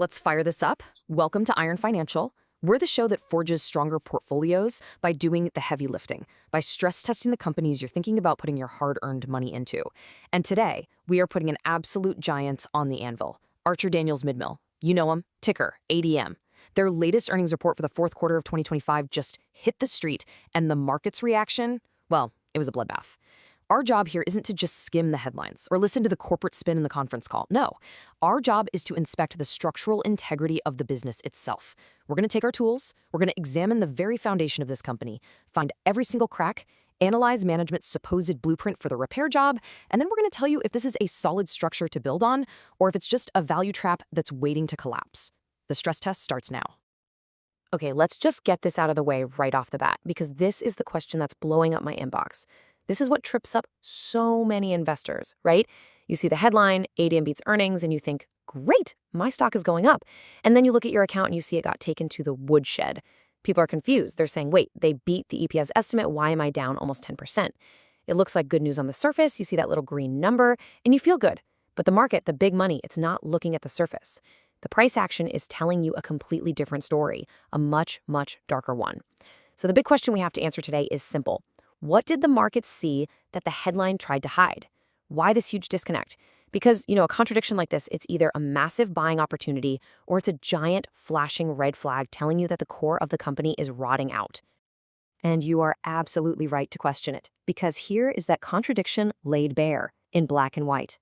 let's fire this up. Welcome to Iron Financial. We're the show that forges stronger portfolios by doing the heavy lifting, by stress testing the companies you're thinking about putting your hard-earned money into. And today, we are putting an absolute giant on the anvil, Archer-Daniels-Midland. You know them, ticker, ADM. Their latest earnings report for the fourth quarter of 2025 just hit the street, and the market's reaction, well, it was a bloodbath. Our job here isn't to just skim the headlines or listen to the corporate spin in the conference call. No, our job is to inspect the structural integrity of the business itself. We're going to take our tools, we're going to examine the very foundation of this company, find every single crack, analyze management's supposed blueprint for the repair job, and then we're going to tell you if this is a solid structure to build on or if it's just a value trap that's waiting to collapse. The stress test starts now. Okay, let's just get this out of the way right off the bat, because this is the question that's blowing up my inbox. This is what trips up so many investors, right? You see the headline, ADM beats earnings, and you think, great, my stock is going up. And then you look at your account and you see it got taken to the woodshed. People are confused. They're saying, wait, they beat the EPS estimate. Why am I down almost 10%? It looks like good news on the surface. You see that little green number and you feel good. But the market, the big money, it's not looking at the surface. The price action is telling you a completely different story, a much, much darker one. So the big question we have to answer today is simple. What did the market see that the headline tried to hide? Why this huge disconnect? Because, a contradiction like this, it's either a massive buying opportunity or it's a giant flashing red flag telling you that the core of the company is rotting out. And you are absolutely right to question it, because here is that contradiction laid bare in black and white.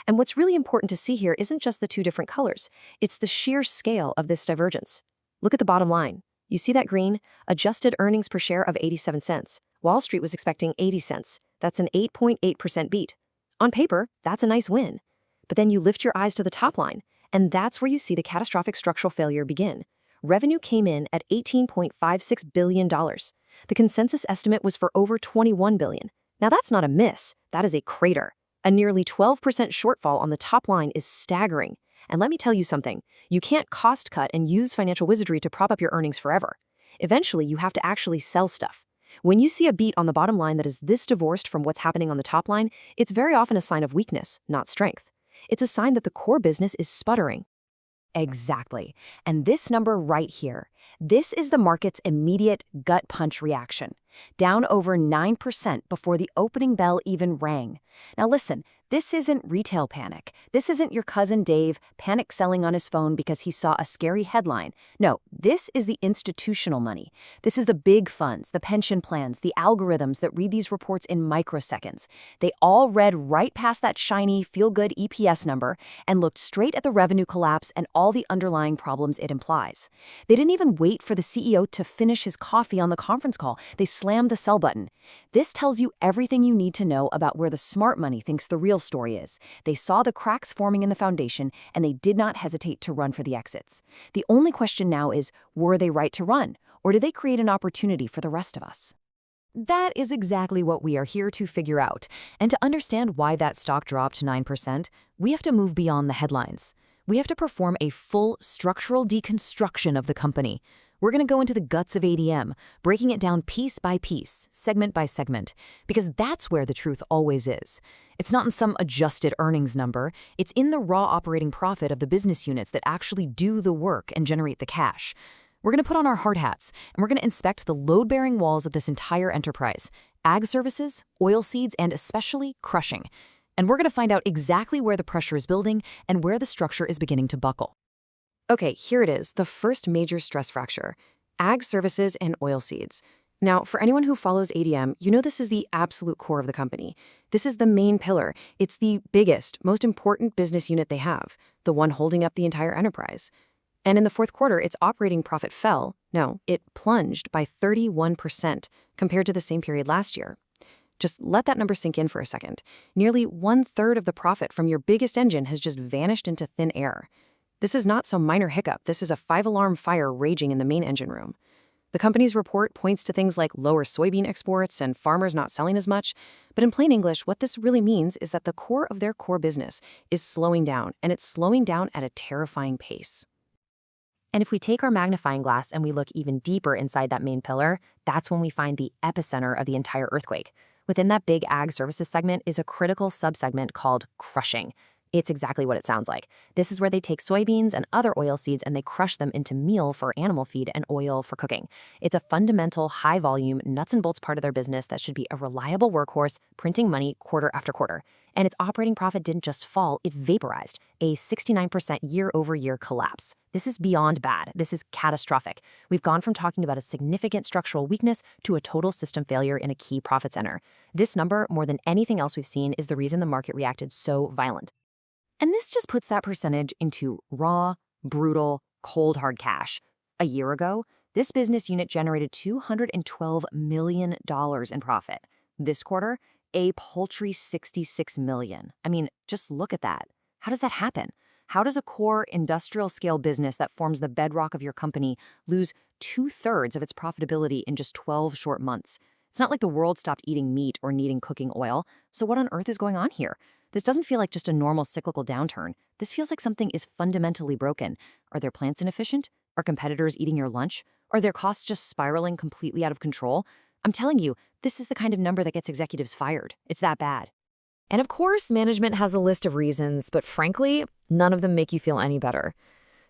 And what's really important to see here isn't just the two different colors, it's the sheer scale of this divergence. Look at the bottom line. You see that green? Adjusted earnings per share of 87 cents. Wall Street was expecting 80 cents. That's an 8.8% beat. On paper, that's a nice win. But then you lift your eyes to the top line, and that's where you see the catastrophic structural failure begin. Revenue came in at $18.56 billion. The consensus estimate was for over $21 billion. Now that's not a miss, that is a crater. A nearly 12% shortfall on the top line is staggering. And let me tell you something, you can't cost cut and use financial wizardry to prop up your earnings forever. Eventually, you have to actually sell stuff. When you see a beat on the bottom line that is this divorced from what's happening on the top line, it's very often a sign of weakness, not strength. It's a sign that the core business is sputtering. Exactly. And this number right here, this is the market's immediate gut punch reaction, down over 9% before the opening bell even rang. Now listen, this isn't retail panic. This isn't your cousin Dave panic selling on his phone because he saw a scary headline. No, this is the institutional money. This is the big funds, the pension plans, the algorithms that read these reports in microseconds. They all read right past that shiny, feel-good EPS number and looked straight at the revenue collapse and all the underlying problems it implies. They didn't even wait for the CEO to finish his coffee on the conference call. They slammed the sell button. This tells you everything you need to know about where the smart money thinks the real story is. They saw the cracks forming in the foundation, and they did not hesitate to run for the exits. The only question now is, were they right to run, or did they create an opportunity for the rest of us? That is exactly what we are here to figure out. And to understand why that stock dropped 9%, we have to move beyond the headlines. We have to perform a full structural deconstruction of the company. We're going to go into the guts of ADM, breaking it down piece by piece, segment by segment, because that's where the truth always is. It's not in some adjusted earnings number, it's in the raw operating profit of the business units that actually do the work and generate the cash. We're going to put on our hard hats, and we're going to inspect the load-bearing walls of this entire enterprise, Ag Services, Oilseeds, and especially crushing. And we're going to find out exactly where the pressure is building and where the structure is beginning to buckle. Okay, here it is, the first major stress fracture, Ag Services and Oilseeds. Now, for anyone who follows ADM, you know this is the absolute core of the company. This is the main pillar. It's the biggest, most important business unit they have, the one holding up the entire enterprise. And in the fourth quarter, its operating profit it plunged by 31% compared to the same period last year. Just let that number sink in for a second. Nearly 1/3 of the profit from your biggest engine has just vanished into thin air. This is not some minor hiccup. This is a 5-alarm fire raging in the main engine room. The company's report points to things like lower soybean exports and farmers not selling as much. But in plain English, what this really means is that the core of their core business is slowing down, and it's slowing down at a terrifying pace. And if we take our magnifying glass and we look even deeper inside that main pillar, that's when we find the epicenter of the entire earthquake. Within that big Ag Services segment is a critical subsegment called crushing. It's exactly what it sounds like. This is where they take soybeans and other oilseeds and they crush them into meal for animal feed and oil for cooking. It's a fundamental, high-volume, nuts and bolts part of their business that should be a reliable workhorse, printing money quarter after quarter. And its operating profit didn't just fall, it vaporized, a 69% year-over-year collapse. This is beyond bad. This is catastrophic. We've gone from talking about a significant structural weakness to a total system failure in a key profit center. This number, more than anything else we've seen, is the reason the market reacted so violent. And this just puts that percentage into raw, brutal, cold hard cash. A year ago, this business unit generated $212 million in profit. This quarter, a paltry $66 million. I mean, just look at that. How does that happen? How does a core industrial scale business that forms the bedrock of your company lose 2/3 of its profitability in just 12 short months? It's not like the world stopped eating meat or needing cooking oil. So what on earth is going on here? This doesn't feel like just a normal cyclical downturn. This feels like something is fundamentally broken. Are their plants inefficient? Are competitors eating your lunch? Are their costs just spiraling completely out of control? I'm telling you, this is the kind of number that gets executives fired. It's that bad. And of course, management has a list of reasons, but frankly, none of them make you feel any better.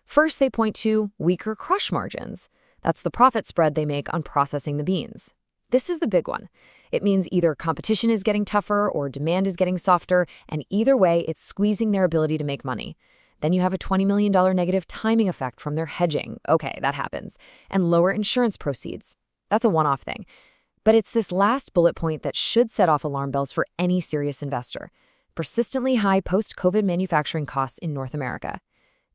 First, they point to weaker crush margins. That's the profit spread they make on processing the beans. This is the big one. It means either competition is getting tougher or demand is getting softer, and either way, it's squeezing their ability to make money. Then you have a $20 million negative timing effect from their hedging. Okay, that happens. And lower insurance proceeds. That's a one-off thing. But it's this last bullet point that should set off alarm bells for any serious investor. Persistently high post-COVID manufacturing costs in North America.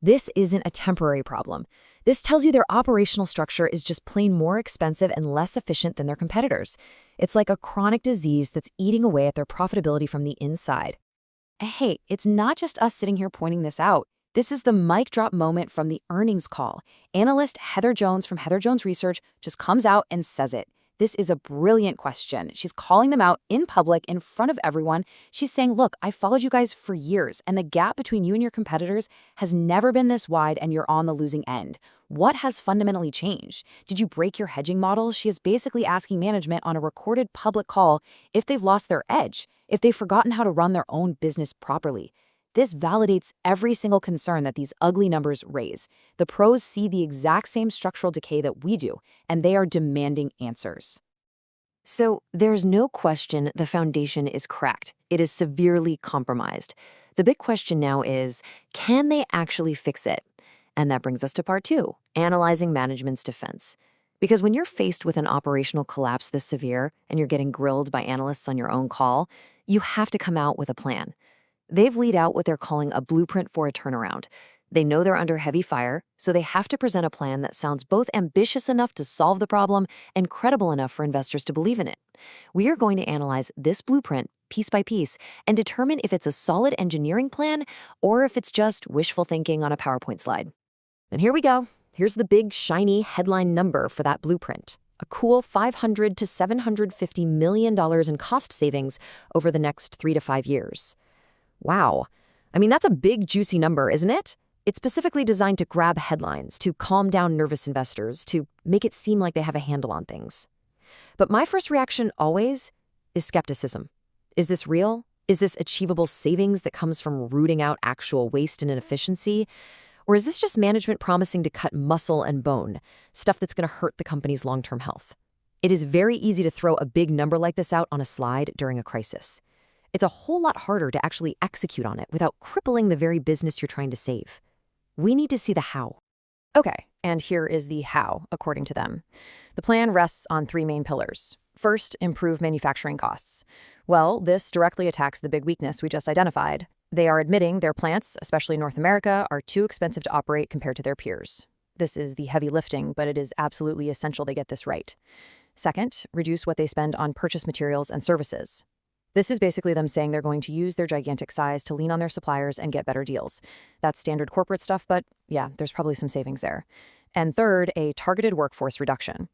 This isn't a temporary problem. This tells you their operational structure is just plain more expensive and less efficient than their competitors. It's like a chronic disease that's eating away at their profitability from the inside. Hey, it's not just us sitting here pointing this out. This is the mic drop moment from the earnings call. Analyst Heather Jones from Heather Jones Research just comes out and says it. This is a brilliant question. She's calling them out in public in front of everyone. She's saying, look, I followed you guys for years, and the gap between you and your competitors has never been this wide, and you're on the losing end. What has fundamentally changed? Did you break your hedging model? She is basically asking management on a recorded public call if they've lost their edge, if they've forgotten how to run their own business properly. This validates every single concern that these ugly numbers raise. The pros see the exact same structural decay that we do, and they are demanding answers. So there's no question the foundation is cracked. It is severely compromised. The big question now is, can they actually fix it? And that brings us to part 2, analyzing management's defense. Because when you're faced with an operational collapse this severe and you're getting grilled by analysts on your own call, you have to come out with a plan. They've laid out what they're calling a blueprint for a turnaround. They know they're under heavy fire, so they have to present a plan that sounds both ambitious enough to solve the problem and credible enough for investors to believe in it. We are going to analyze this blueprint piece by piece and determine if it's a solid engineering plan or if it's just wishful thinking on a PowerPoint slide. And here we go. Here's the big, shiny headline number for that blueprint. A cool $500 to $750 million in cost savings over the next 3 to 5 years. Wow. I mean, that's a big, juicy number, isn't it? It's specifically designed to grab headlines, to calm down nervous investors, to make it seem like they have a handle on things. But my first reaction always is skepticism. Is this real? Is this achievable savings that comes from rooting out actual waste and inefficiency? Or is this just management promising to cut muscle and bone, stuff that's going to hurt the company's long-term health? It is very easy to throw a big number like this out on a slide during a crisis. It's a whole lot harder to actually execute on it without crippling the very business you're trying to save. We need to see the how. Okay, and here is the how, according to them. The plan rests on 3 main pillars. First, improve manufacturing costs. Well, this directly attacks the big weakness we just identified. They are admitting their plants, especially North America, are too expensive to operate compared to their peers. This is the heavy lifting, but it is absolutely essential they get this right. Second, reduce what they spend on purchase materials and services. This is basically them saying they're going to use their gigantic size to lean on their suppliers and get better deals. That's standard corporate stuff, but yeah, there's probably some savings there. And third, a targeted workforce reduction.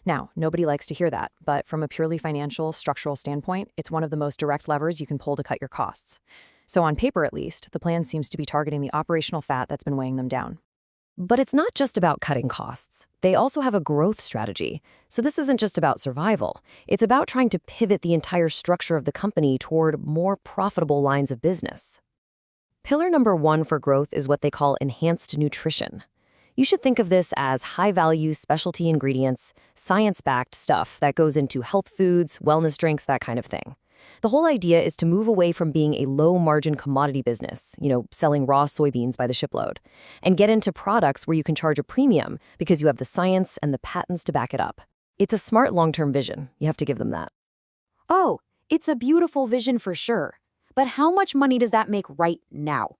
Now, nobody likes to hear that, but from a purely financial, structural standpoint, it's one of the most direct levers you can pull to cut your costs. So on paper, at least, the plan seems to be targeting the operational fat that's been weighing them down. But it's not just about cutting costs. They also have a growth strategy. So this isn't just about survival. It's about trying to pivot the entire structure of the company toward more profitable lines of business. Pillar number 1 for growth is what they call enhanced nutrition. You should think of this as high-value specialty ingredients, science-backed stuff that goes into health foods, wellness drinks, that kind of thing. The whole idea is to move away from being a low-margin commodity business, selling raw soybeans by the shipload, and get into products where you can charge a premium because you have the science and the patents to back it up. It's a smart long-term vision. You have to give them that. Oh, it's a beautiful vision for sure. But how much money does that make right now?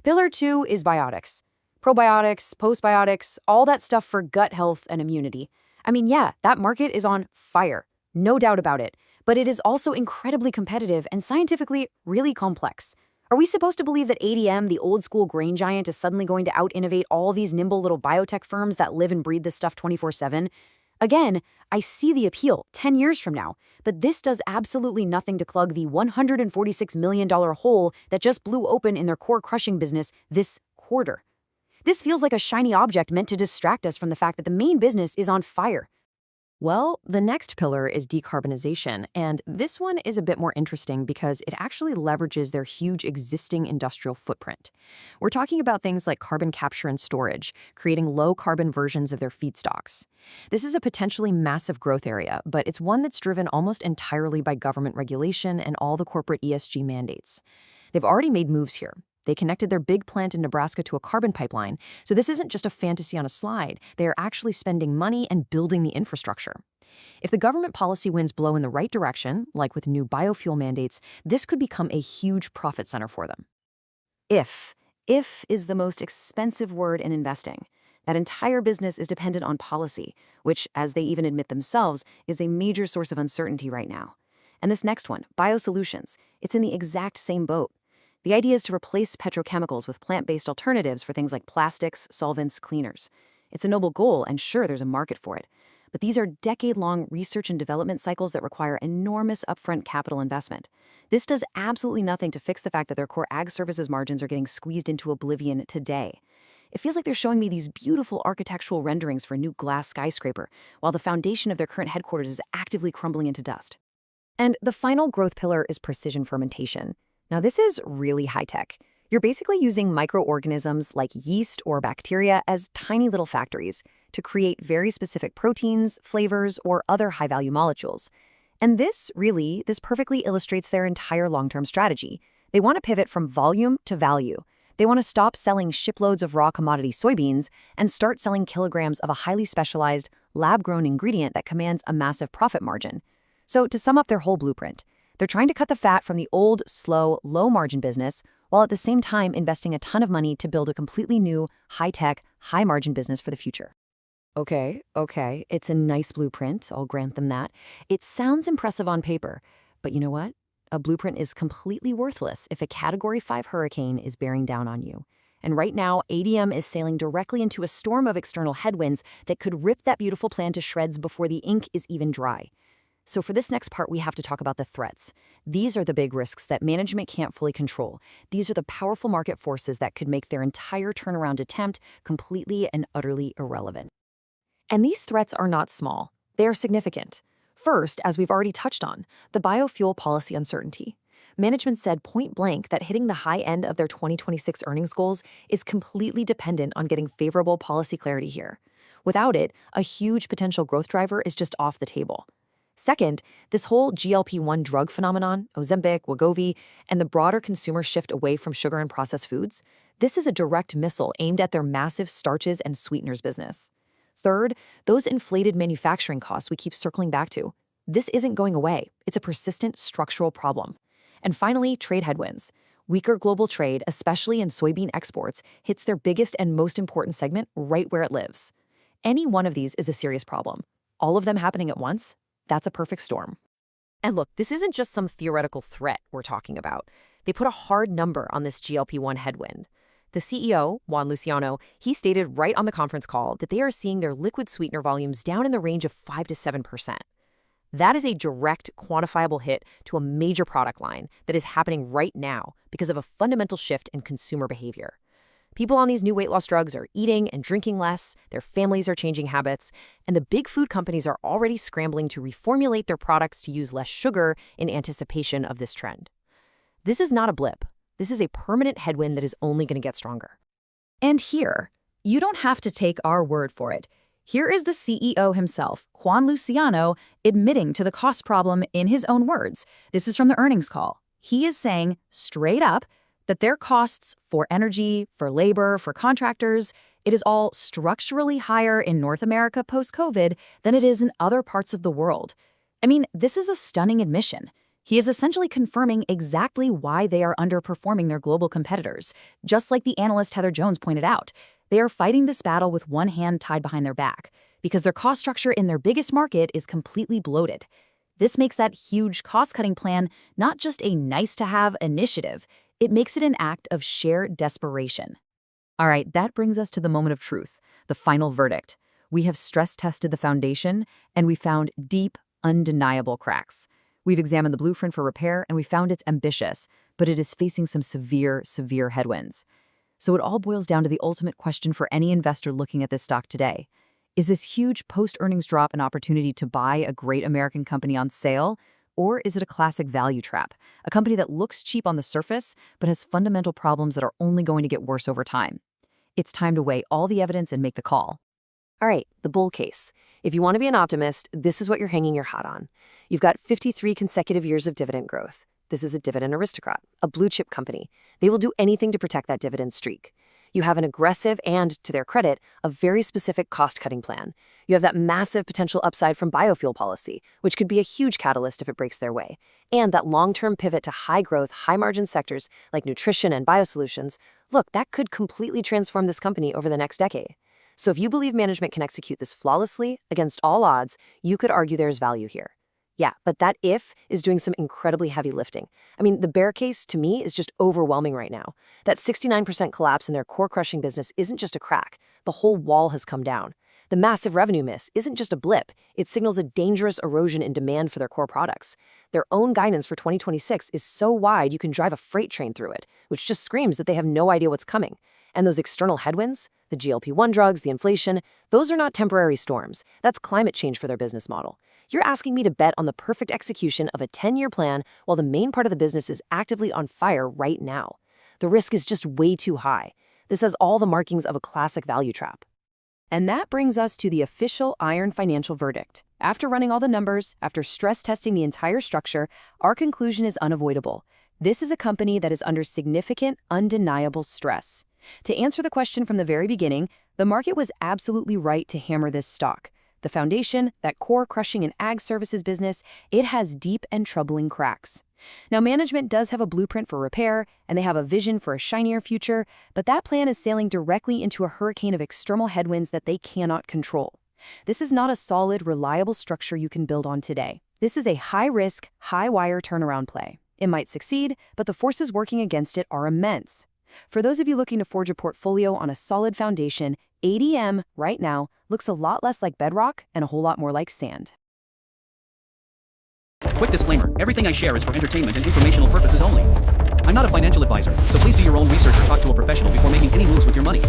Pillar 2 is biotics. Probiotics, postbiotics, all that stuff for gut health and immunity. I mean, yeah, that market is on fire. No doubt about it. But it is also incredibly competitive and scientifically really complex. Are we supposed to believe that ADM, the old-school grain giant, is suddenly going to out-innovate all these nimble little biotech firms that live and breathe this stuff 24/7? Again, I see the appeal 10 years from now, but this does absolutely nothing to plug the $146 million hole that just blew open in their core crushing business this quarter. This feels like a shiny object meant to distract us from the fact that the main business is on fire. Well, the next pillar is decarbonization, and this one is a bit more interesting because it actually leverages their huge existing industrial footprint. We're talking about things like carbon capture and storage, creating low-carbon versions of their feedstocks. This is a potentially massive growth area, but it's one that's driven almost entirely by government regulation and all the corporate ESG mandates. They've already made moves here. They connected their big plant in Nebraska to a carbon pipeline, so this isn't just a fantasy on a slide. They are actually spending money and building the infrastructure. If the government policy winds blow in the right direction, like with new biofuel mandates, this could become a huge profit center for them. If is the most expensive word in investing. That entire business is dependent on policy, which, as they even admit themselves, is a major source of uncertainty right now. And this next one, biosolutions, it's in the exact same boat. The idea is to replace petrochemicals with plant-based alternatives for things like plastics, solvents, cleaners. It's a noble goal, and sure, there's a market for it. But these are decade-long research and development cycles that require enormous upfront capital investment. This does absolutely nothing to fix the fact that their core ag services margins are getting squeezed into oblivion today. It feels like they're showing me these beautiful architectural renderings for a new glass skyscraper, while the foundation of their current headquarters is actively crumbling into dust. And the final growth pillar is precision fermentation. Now, this is really high-tech. You're basically using microorganisms like yeast or bacteria as tiny little factories to create very specific proteins, flavors, or other high-value molecules. And this perfectly illustrates their entire long-term strategy. They want to pivot from volume to value. They want to stop selling shiploads of raw commodity soybeans and start selling kilograms of a highly specialized, lab-grown ingredient that commands a massive profit margin. So to sum up their whole blueprint, they're trying to cut the fat from the old, slow, low-margin business while at the same time investing a ton of money to build a completely new, high-tech, high-margin business for the future. Okay, it's a nice blueprint, I'll grant them that. It sounds impressive on paper, but you know what? A blueprint is completely worthless if a Category 5 hurricane is bearing down on you. And right now, ADM is sailing directly into a storm of external headwinds that could rip that beautiful plan to shreds before the ink is even dry. So for this next part, we have to talk about the threats. These are the big risks that management can't fully control. These are the powerful market forces that could make their entire turnaround attempt completely and utterly irrelevant. And these threats are not small. They are significant. First, as we've already touched on, the biofuel policy uncertainty. Management said point blank that hitting the high end of their 2026 earnings goals is completely dependent on getting favorable policy clarity here. Without it, a huge potential growth driver is just off the table. Second, this whole GLP-1 drug phenomenon, Ozempic, Wegovy, and the broader consumer shift away from sugar and processed foods, this is a direct missile aimed at their massive starches and sweeteners business. Third, those inflated manufacturing costs we keep circling back to. This isn't going away. It's a persistent structural problem. And finally, trade headwinds. Weaker global trade, especially in soybean exports, hits their biggest and most important segment right where it lives. Any one of these is a serious problem. All of them happening at once? That's a perfect storm. And look, this isn't just some theoretical threat we're talking about. They put a hard number on this GLP-1 headwind. The CEO, Juan Luciano, he stated right on the conference call that they are seeing their liquid sweetener volumes down in the range of 5 to 7%. That is a direct, quantifiable hit to a major product line that is happening right now because of a fundamental shift in consumer behavior. People on these new weight loss drugs are eating and drinking less, their families are changing habits, and the big food companies are already scrambling to reformulate their products to use less sugar in anticipation of this trend. This is not a blip. This is a permanent headwind that is only going to get stronger. And here, you don't have to take our word for it. Here is the CEO himself, Juan Luciano, admitting to the cost problem in his own words. This is from the earnings call. He is saying straight up that their costs for energy, for labor, for contractors, it is all structurally higher in North America post-COVID than it is in other parts of the world. I mean, this is a stunning admission. He is essentially confirming exactly why they are underperforming their global competitors. Just like the analyst Heather Jones pointed out, they are fighting this battle with one hand tied behind their back because their cost structure in their biggest market is completely bloated. This makes that huge cost-cutting plan not just a nice-to-have initiative, it makes it an act of sheer desperation. All right, that brings us to the moment of truth, the final verdict. We have stress-tested the foundation, and we found deep, undeniable cracks. We've examined the blueprint for repair, and we found it's ambitious, but it is facing some severe, severe headwinds. So it all boils down to the ultimate question for any investor looking at this stock today. Is this huge post-earnings drop an opportunity to buy a great American company on sale? Or is it a classic value trap, a company that looks cheap on the surface but has fundamental problems that are only going to get worse over time? It's time to weigh all the evidence and make the call. All right, the bull case. If you want to be an optimist, this is what you're hanging your hat on. You've got 53 consecutive years of dividend growth. This is a dividend aristocrat, a blue-chip company. They will do anything to protect that dividend streak. You have an aggressive and, to their credit, a very specific cost-cutting plan. You have that massive potential upside from biofuel policy, which could be a huge catalyst if it breaks their way. And that long-term pivot to high-growth, high-margin sectors like nutrition and biosolutions, look, that could completely transform this company over the next decade. So if you believe management can execute this flawlessly, against all odds, you could argue there's value here. Yeah, but that if is doing some incredibly heavy lifting. I mean, the bear case, to me, is just overwhelming right now. That 69% collapse in their core crushing business isn't just a crack. The whole wall has come down. The massive revenue miss isn't just a blip. It signals a dangerous erosion in demand for their core products. Their own guidance for 2026 is so wide you can drive a freight train through it, which just screams that they have no idea what's coming. And those external headwinds, the GLP-1 drugs, the inflation, those are not temporary storms. That's climate change for their business model. You're asking me to bet on the perfect execution of a 10-year plan while the main part of the business is actively on fire right now. The risk is just way too high. This has all the markings of a classic value trap. And that brings us to the official Iron financial verdict. After running all the numbers, after stress testing the entire structure, our conclusion is unavoidable. This is a company that is under significant, undeniable stress. To answer the question from the very beginning, the market was absolutely right to hammer this stock. The foundation, that core crushing and Ag Services business, it has deep and troubling cracks. Now, management does have a blueprint for repair, and they have a vision for a shinier future, but that plan is sailing directly into a hurricane of external headwinds that they cannot control. This is not a solid, reliable structure you can build on today. This is a high-risk, high-wire turnaround play. It might succeed, but the forces working against it are immense. For those of you looking to forge a portfolio on a solid foundation, ADM, right now, looks a lot less like bedrock and a whole lot more like sand. Quick disclaimer, everything I share is for entertainment and informational purposes only. I'm not a financial advisor, so please do your own research or talk to a professional before making any moves with your money.